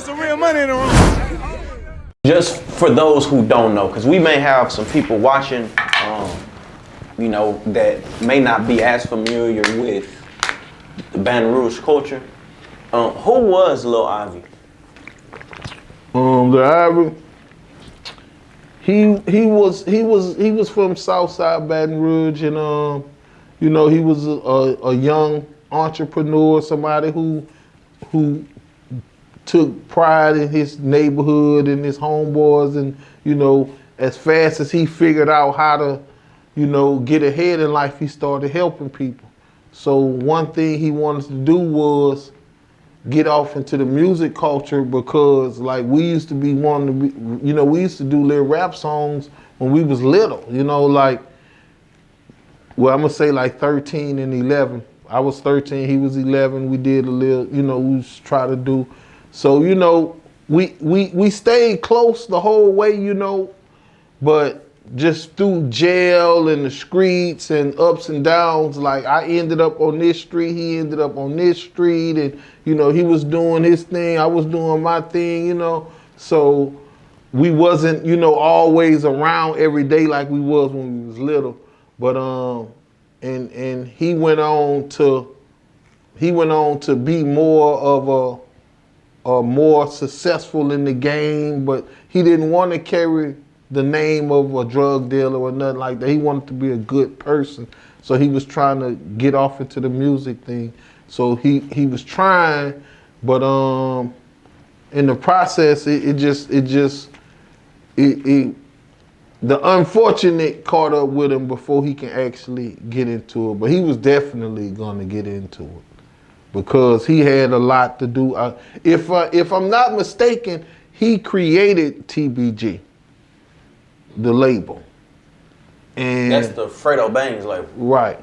There's some real money in the room. Just for those who don't know, because we may have some people watching, you know, that may not be as familiar with the Baton Rouge culture. Who was Lil Ivy? The Ivy. He was from Southside Baton Rouge, and you know, he was a young entrepreneur, somebody who took pride in his neighborhood and his homeboys, and you know, as fast as he figured out how to, you know, get ahead in life, he started helping people. So one thing he wanted to do was get off into the music culture, because like we used to be wanting to be, you know, we used to do little rap songs when we was little, you know, like, well, I'm gonna say like 13 and 11. I was 13, he was 11. We did a little, you know, we was try to do. So, you know, we stayed close the whole way, you know, but just through jail and the streets and ups and downs, like I ended up on this street, he ended up on this street, and you know, he was doing his thing, I was doing my thing, you know. So we wasn't, you know, always around every day like we was when we was little. But and he went on to be more of a more successful in the game, but he didn't want to carry the name of a drug dealer or nothing like that. He wanted to be a good person. So he was trying to get off into the music thing. So he was trying, but in the process, the unfortunate caught up with him before he can actually get into it. But he was definitely gonna get into it because he had a lot to do. If I'm not mistaken, he created TBG, the label. And that's the Fredo Bang's label. Right.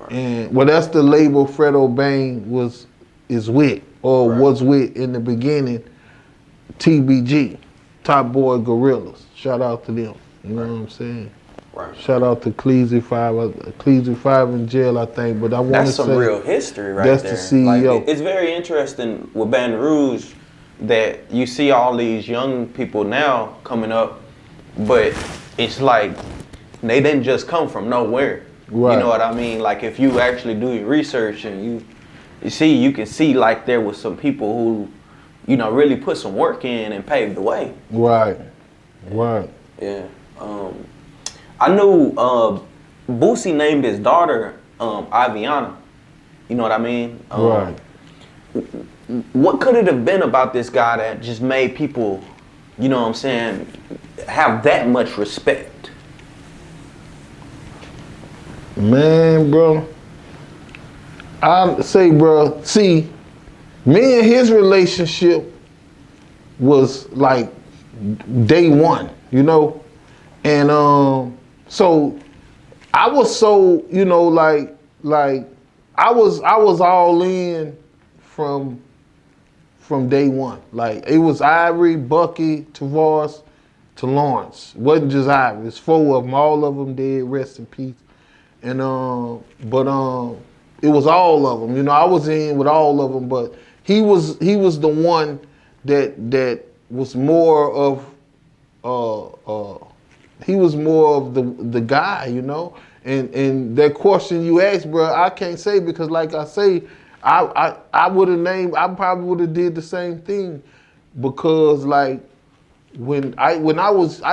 And well, that's the label Fredo Bang is with, or right. was with in the beginning. TBG, Top Boy Gorillas. Shout out to them. You know what I'm saying? Right. Shout out to Cleasy 5. Cleasy 5 in jail, I think. But I want to say that's some real history right that's there. That's the CEO. Like, it's very interesting with Baton Rouge that you see all these young people now coming up, but it's like they didn't just come from nowhere. Right. You know what I mean? Like if you actually do your research and you can see like there was some people who, you know, really put some work in and paved the way. Right. Right. Yeah. I knew Boosie named his daughter Iviana. You know what I mean? Right. What could it have been about this guy that just made people, you know what I'm saying, have that much respect? Man, bro. I say, bro, see, me and his relationship was like day one, you know? And so I was so, you know, like I was all in from day one. Like it was Ivory, Bucky, Tavares, to Lawrence. It wasn't just Ivory, it's 4 of them, all of them dead, rest in peace. And but it was all of them. You know, I was in with all of them, but he was the one that was more of he was more of the guy, you know. And that question you asked, bro, I can't say, because like I say, I would have named, I probably would have did the same thing, because like when I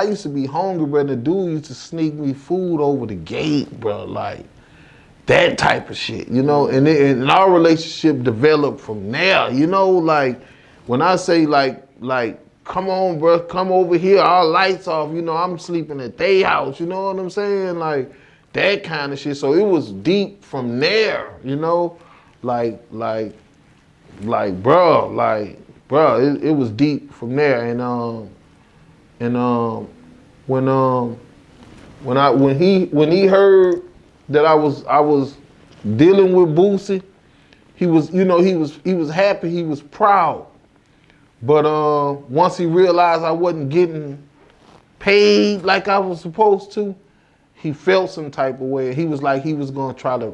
used to be hungry, bro, and the dude used to sneak me food over the gate, bro, like that type of shit, you know. And our relationship developed from there, you know. Like when I say like come on, bro, come over here, our lights off, you know, I'm sleeping at their house, you know what I'm saying? Like that kind of shit. So it was deep from there, you know, like bro, it was deep from there. When he heard that I was dealing with Boosie, he was happy, he was proud. But once he realized I wasn't getting paid like I was supposed to, he felt some type of way. He was like he was gonna try to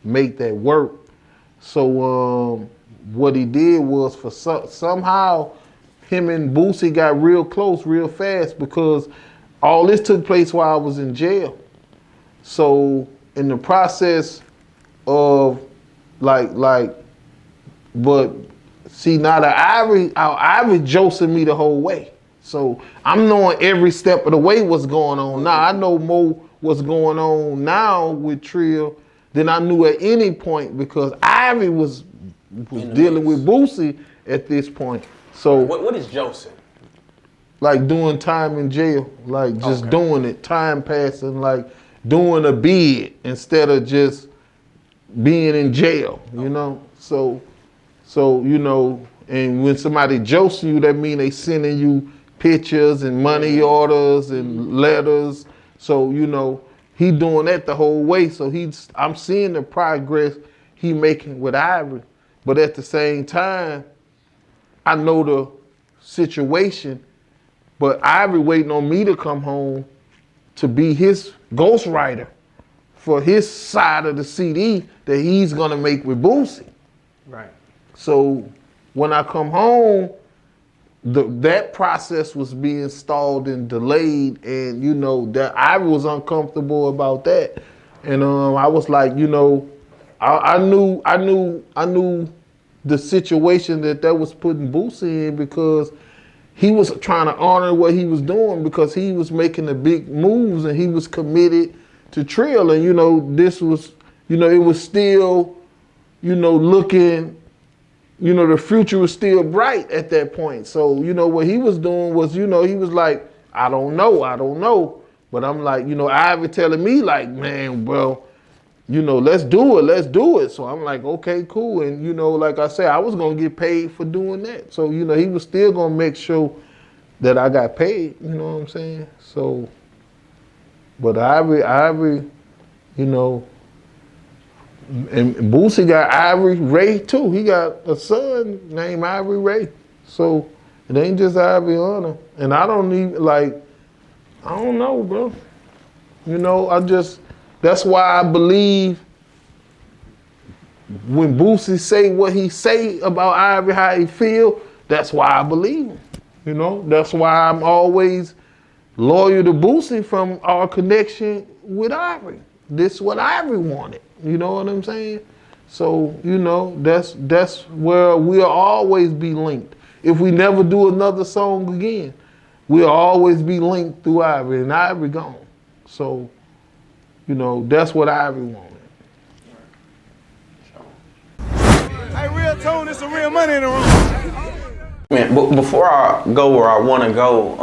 make that work. So what he did was, somehow him and Boosie got real close real fast because all this took place while I was in jail. So in the process of but see now that Ivory josing me the whole way. So I'm knowing every step of the way what's going on. Now I know more what's going on now with Trill than I knew at any point because Ivory was dealing with Boosie at this point. So what is josing? Like doing time in jail, like just doing it, time passing, like doing a bid instead of just being in jail, you know? So you know, and when somebody jokes you, that mean they sending you pictures and money orders and letters. So, you know, he doing that the whole way. So I'm seeing the progress he making with Ivory. But at the same time, I know the situation, but Ivory waiting on me to come home to be his ghostwriter for his side of the CD that he's gonna make with Boosie. Right. So when I come home, that process was being stalled and delayed, and you know that I was uncomfortable about that, and I was like, you know, I knew the situation that was putting Boosie in because he was trying to honor what he was doing because he was making the big moves and he was committed to Trill, and you know this was, you know, it was still, you know, looking. You know, the future was still bright at that point. So, you know, what he was doing was, you know, he was like, I don't know. But I'm like, you know, Ivy telling me like, man, well, you know, let's do it. So I'm like, okay, cool. And, you know, like I said, I was going to get paid for doing that. So, you know, he was still going to make sure that I got paid, you know what I'm saying? So, but Ivy, you know, and Boosie got Ivory Ray too. He got a son named Ivory Ray. So it ain't just Ivory Hunter. And I don't even I don't know, bro. You know, that's why I believe when Boosie say what he say about Ivory, how he feel, that's why I believe him. You know, that's why I'm always loyal to Boosie from our connection with Ivory. This is what Ivory wanted. You know what I'm saying? So, you know, that's where we'll always be linked. If we never do another song again, we'll always be linked through Ivory, and Ivory gone. So, you know, that's what Ivory wanted. Hey, RealToon, it's some real money in the room. Man, but before I go where I want to go,